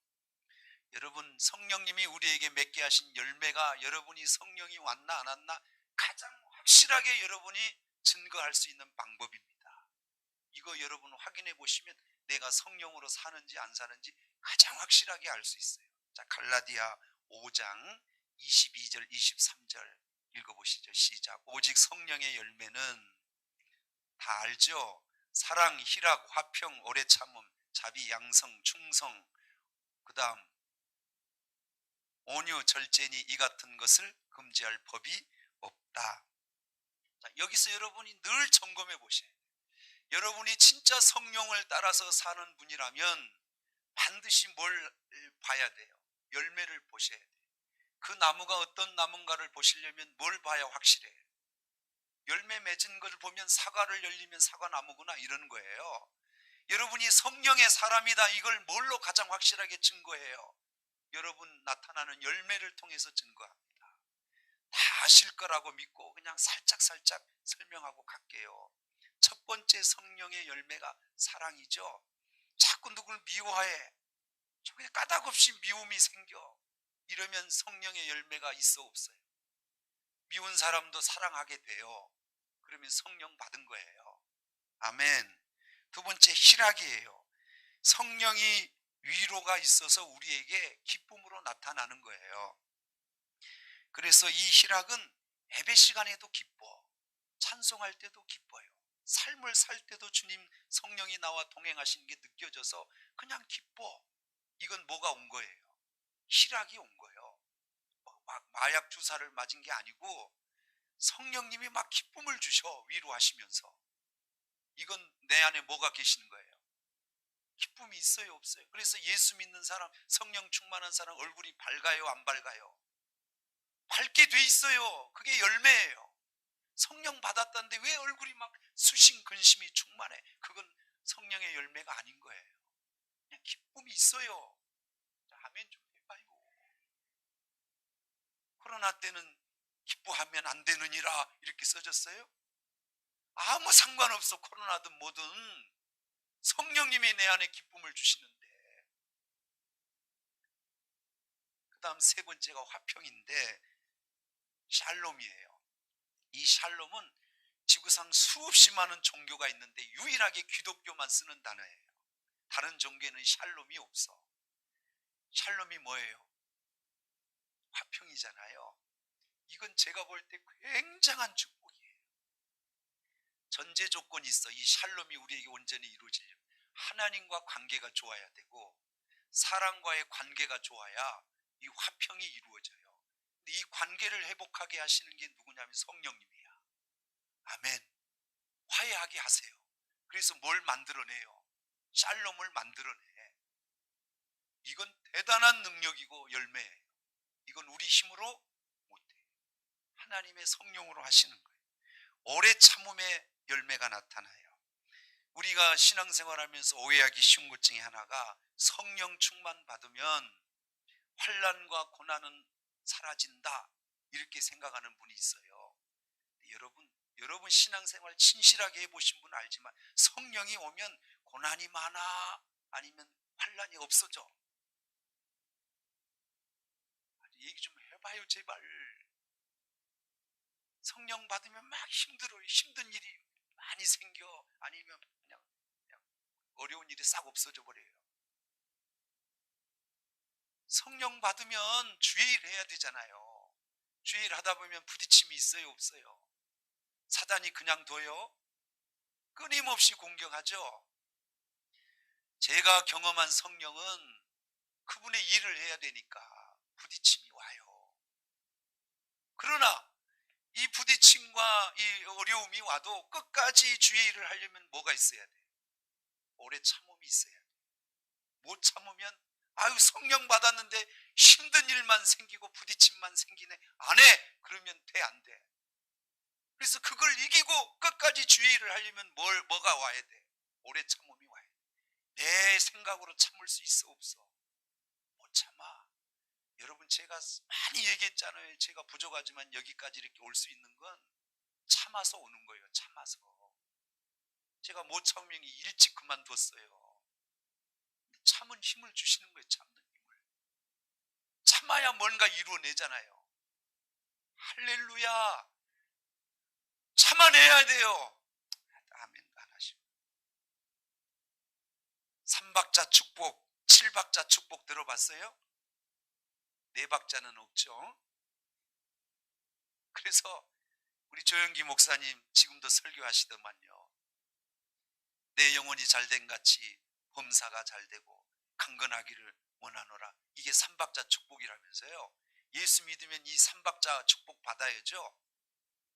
여러분 성령님이 우리에게 맺게 하신 열매가 여러분이 성령이 왔나 안 왔나 가장 확실하게 여러분이 증거할 수 있는 방법입니다. 이거 여러분 확인해 보시면 내가 성령으로 사는지 안 사는지 가장 확실하게 알 수 있어요. 자 갈라디아 5장 22절 23절 읽어보시죠. 시작. 오직 성령의 열매는 다 알죠? 사랑, 희락, 화평, 오래 참음, 자비, 양성, 충성, 그 다음 온유, 절제니 이 같은 것을 금지할 법이 없다. 자, 여기서 여러분이 늘 점검해 보셔야 돼요. 여러분이 진짜 성령을 따라서 사는 분이라면 반드시 뭘 봐야 돼요? 열매를 보셔야 돼요. 그 나무가 어떤 나무인가를 보시려면 뭘 봐야 확실해요? 열매 맺은 것을 보면 사과를 열리면 사과나무구나 이러는 거예요. 여러분이 성령의 사람이다 이걸 뭘로 가장 확실하게 증거해요? 여러분 나타나는 열매를 통해서 증거합니다. 다 아실 거라고 믿고 그냥 살짝 설명하고 갈게요. 첫 번째 성령의 열매가 사랑이죠. 자꾸 누굴 미워해. 그냥 까닭없이 미움이 생겨. 이러면 성령의 열매가 있어 없어요? 미운 사람도 사랑하게 돼요. 그러면 성령 받은 거예요. 아멘. 두 번째 희락이에요. 성령이 위로가 있어서 우리에게 기쁨으로 나타나는 거예요. 그래서 이 희락은 예배 시간에도 기뻐, 찬송할 때도 기뻐요. 삶을 살 때도 주님 성령이 나와 동행하시는 게 느껴져서 그냥 기뻐. 이건 뭐가 온 거예요? 희락이 온 거예요. 막 마약 주사를 맞은 게 아니고 성령님이 막 기쁨을 주셔, 위로하시면서. 이건 내 안에 뭐가 계시는 거예요? 기쁨이 있어요, 없어요? 그래서 예수 믿는 사람, 성령 충만한 사람 얼굴이 밝아요, 안 밝아요? 밝게 돼 있어요. 그게 열매예요. 성령 받았다는데 왜 얼굴이 막 수신 근심이 충만해? 그건 성령의 열매가 아닌 거예요. 그냥 기쁨이 있어요. 아멘 좀 해봐요. 코로나 때는 기뻐하면 안 되느니라 이렇게 써졌어요? 아무 상관없어. 코로나든 뭐든 성령님이 내 안에 기쁨을 주시는데. 그 다음 세 번째가 화평인데 샬롬이에요. 이 샬롬은 지구상 수없이 많은 종교가 있는데 유일하게 기독교만 쓰는 단어예요. 다른 종교에는 샬롬이 없어. 샬롬이 뭐예요? 화평이잖아요. 이건 제가 볼 때 굉장한 축복이에요. 전제 조건이 있어. 이 샬롬이 우리에게 온전히 이루어지려면 하나님과 관계가 좋아야 되고 사람과의 관계가 좋아야 이 화평이 이루어져요. 근데 이 관계를 회복하게 하시는 게 누구냐면 성령님이야. 아멘. 화해하게 하세요. 그래서 뭘 만들어내요? 샬롬을 만들어내. 이건 대단한 능력이고 열매예요. 이건 우리 힘으로 못해. 하나님의 성령으로 하시는 거예요. 오래 참음의 열매가 나타나요. 우리가 신앙생활하면서 오해하기 쉬운 것 중에 하나가 성령 충만 받으면 환난과 고난은 사라진다 이렇게 생각하는 분이 있어요. 여러분 신앙생활 진실하게 해보신 분은 알지만 성령이 오면 고난이 많아 아니면 환난이 없어져. 얘기 좀 해봐요 제발. 성령 받으면 막 힘들어요. 힘든 일이 많이 생겨. 아니면 그냥 어려운 일이 싹 없어져 버려요. 성령 받으면 주일 해야 되잖아요. 주일 하다 보면 부딪힘이 있어요, 없어요? 사단이 그냥 둬요? 끊임없이 공격하죠. 제가 경험한 성령은 그분의 일을 해야 되니까 부딪힘이 와요. 그러나 이 부딪힘과 이 어려움이 와도 끝까지 주의 일을 하려면 뭐가 있어야 돼요? 오래 참음이 있어야 돼요. 못 참으면 아유 성령 받았는데 힘든 일만 생기고 부딪힘만 생기네. 안 해. 그러면 돼, 안 돼? 그래서 그걸 이기고 끝까지 주의 일을 하려면 뭐가 와야 돼? 오래 참음이 와야 돼. 내 생각으로 참을 수 있어, 없어? 못 참아. 여러분 제가 많이 얘기했잖아요. 제가 부족하지만 여기까지 이렇게 올 수 있는 건 참아서 오는 거예요. 참아서. 제가 못 참으면 일찍 그만뒀어요. 참은 힘을 주시는 거예요. 참는 힘을. 참아야 뭔가 이루어내잖아요. 할렐루야. 참아내야 돼요. 아멘 안 하시고. 3박자 축복, 7박자 축복 들어봤어요? 4박자는 없죠. 그래서 우리 조영기 목사님 지금도 설교하시더만요. 내 영혼이 잘된 같이 범사가 잘되고 강건하기를 원하노라. 이게 3박자 축복이라면서요. 예수 믿으면 이 3박자 축복 받아야죠.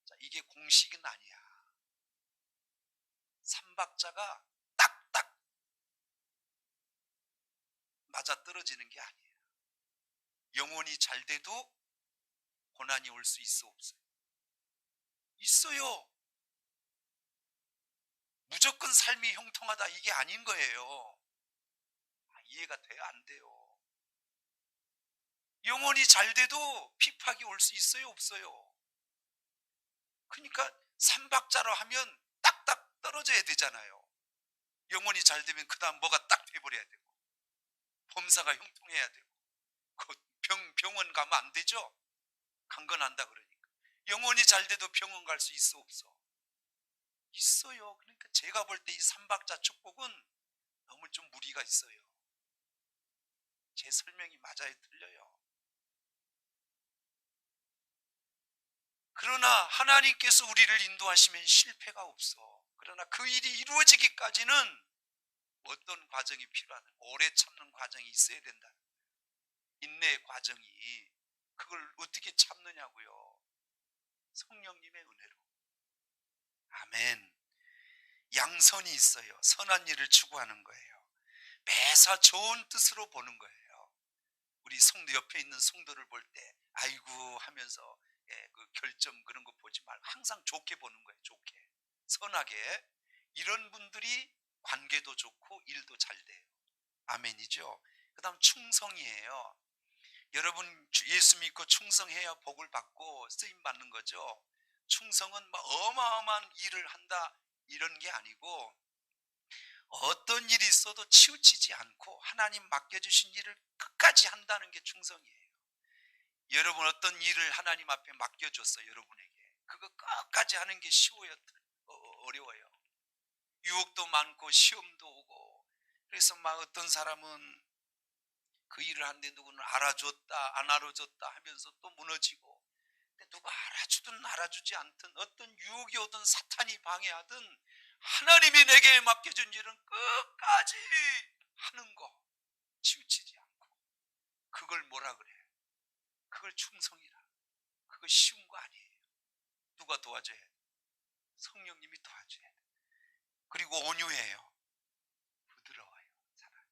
자, 이게 공식은 아니야. 3박자가 딱딱 맞아 떨어지는 게 아니에요. 영혼이 잘 돼도 고난이 올 수 있어, 없어요? 있어요. 무조건 삶이 형통하다 이게 아닌 거예요. 이해가 돼요, 안 돼요? 영혼이 잘 돼도 핍박이 올 수 있어요, 없어요? 그러니까 3박자로 하면 딱딱 떨어져야 되잖아요. 영혼이 잘 되면 그 다음 뭐가 딱 돼버려야 되고 범사가 형통해야 되고 병원 가면 안 되죠? 강건한다 그러니까. 영혼이 잘 돼도 병원 갈 수 있어, 없어? 있어요. 그러니까 제가 볼 때 이 3박자 축복은 너무 좀 무리가 있어요. 제 설명이 맞아요, 틀려요? 그러나 하나님께서 우리를 인도하시면 실패가 없어. 그러나 그 일이 이루어지기까지는 어떤 과정이 필요하다. 오래 참는 과정이 있어야 된다. 인내의 과정이. 그걸 어떻게 참느냐고요. 성령님의 은혜로. 아멘. 양선이 있어요. 선한 일을 추구하는 거예요. 매사 좋은 뜻으로 보는 거예요. 우리 성도 옆에 있는 성도를 볼 때 아이고 하면서 그 결점 그런 거 보지 말고 항상 좋게 보는 거예요. 좋게. 선하게. 이런 분들이 관계도 좋고 일도 잘 돼요. 아멘이죠. 그 다음 충성이에요. 여러분 예수 믿고 충성해야 복을 받고 쓰임 받는 거죠. 충성은 막 어마어마한 일을 한다 이런 게 아니고 어떤 일이 있어도 치우치지 않고 하나님 맡겨주신 일을 끝까지 한다는 게 충성이에요. 여러분 어떤 일을 하나님 앞에 맡겨줬어요. 여러분에게 그거 끝까지 하는 게 쉬워요? 어려워요? 유혹도 많고 시험도 오고 그래서 막 어떤 사람은 그 일을 하는데 누구는 알아줬다 안 알아줬다 하면서 또 무너지고, 근데 누가 알아주든 알아주지 않든 어떤 유혹이 오든 사탄이 방해하든 하나님이 내게 맡겨준 일은 끝까지 하는 거 치우치지 않고. 그걸 뭐라 그래? 그걸 충성이라. 그거 쉬운 거 아니에요. 누가 도와줘야 돼? 성령님이 도와줘야 돼. 그리고 온유해요. 부드러워요. 사람.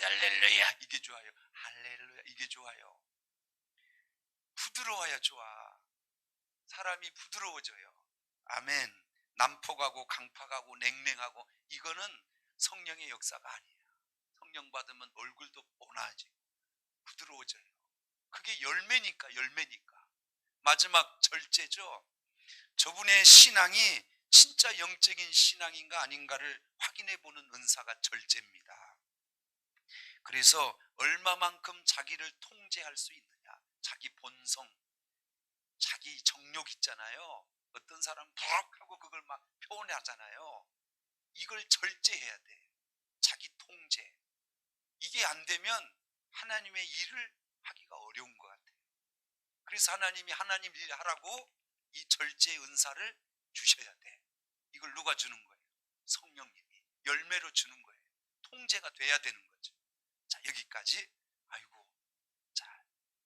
할렐루야 이게 좋아요. 할렐루야 이게 좋아요. 부드러워야 좋아. 사람이 부드러워져요. 아멘. 난폭하고 강팍하고 냉랭하고 이거는 성령의 역사가 아니에요. 성령 받으면 얼굴도 뽀나지 부드러워져요. 그게 열매니까. 마지막 절제죠. 저분의 신앙이 진짜 영적인 신앙인가 아닌가를 확인해 보는 은사가 절제입니다. 그래서 얼마만큼 자기를 통제할 수 있느냐. 자기 본성, 자기 정욕 있잖아요. 어떤 사람은 부럭하고 그걸 막 표현하잖아요. 이걸 절제해야 돼. 자기 통제. 이게 안 되면 하나님의 일을 하기가 어려운 것 같아요. 그래서 하나님이 하나님 일 하라고 이 절제의 은사를 주셔야 돼. 이걸 누가 주는 거예요? 성령님이 열매로 주는 거예요. 통제가 돼야 되는 거죠. 자, 여기까지. 아이고, 자,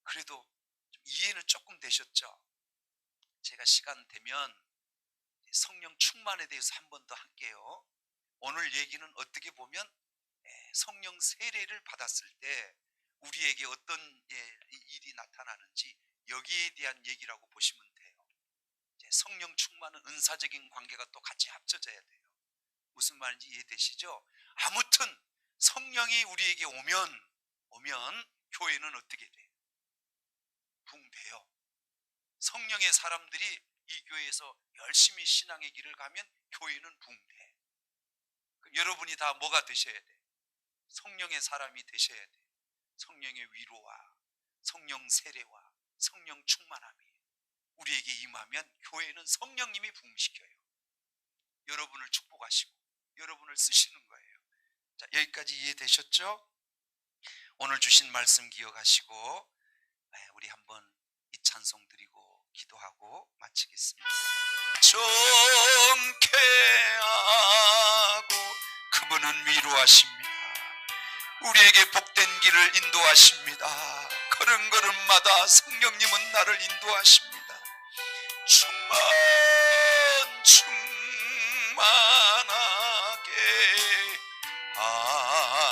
그래도 좀 이해는 조금 되셨죠? 제가 시간 되면 성령 충만에 대해서 한 번 더 할게요. 오늘 얘기는 어떻게 보면 성령 세례를 받았을 때 우리에게 어떤 일이 나타나는지 여기에 대한 얘기라고 보시면 돼요. 성령 충만은 은사적인 관계가 또 같이 합쳐져야 돼요. 무슨 말인지 이해되시죠? 아무튼 성령이 우리에게 오면 교회는 어떻게 돼요? 붕대요. 성령의 사람들이 이 교회에서 열심히 신앙의 길을 가면 교회는 붕대. 여러분이 다 뭐가 되셔야 돼? 성령의 사람이 되셔야 돼. 성령의 위로와 성령 세례와 성령 충만함이 우리에게 임하면 교회는 성령님이 부흥시켜요. 여러분을 축복하시고 여러분을 쓰시는 거예요. 자, 여기까지 이해되셨죠? 오늘 주신 말씀 기억하시고 우리 한번 이 찬송 드리고 기도하고 마치겠습니다. 정케하고 그분은 위로하십니다. 우리에게 복된 길을 인도하십니다. 걸음걸음마다 성령님은 나를 인도하십니다. 충만하게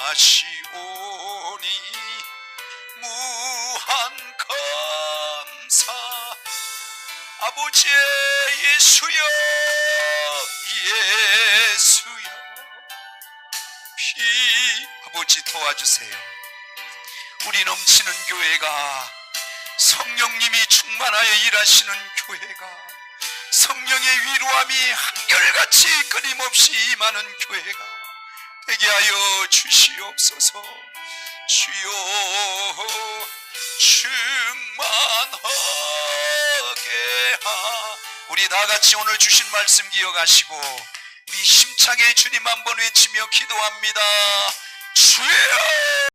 하시오니 무한 감사. 아버지 예수여 아버지 도와주세요. 우리 넘치는 교회가 성령님이 충만하여 일하시는 교회가 성령의 위로함이 한결같이 끊임없이 임하는 교회가 되게 하여 주시옵소서. 주여 충만하게 우리 다같이 오늘 주신 말씀 기억하시고 우리 힘차게 주님 한번 외치며 기도합니다. 주여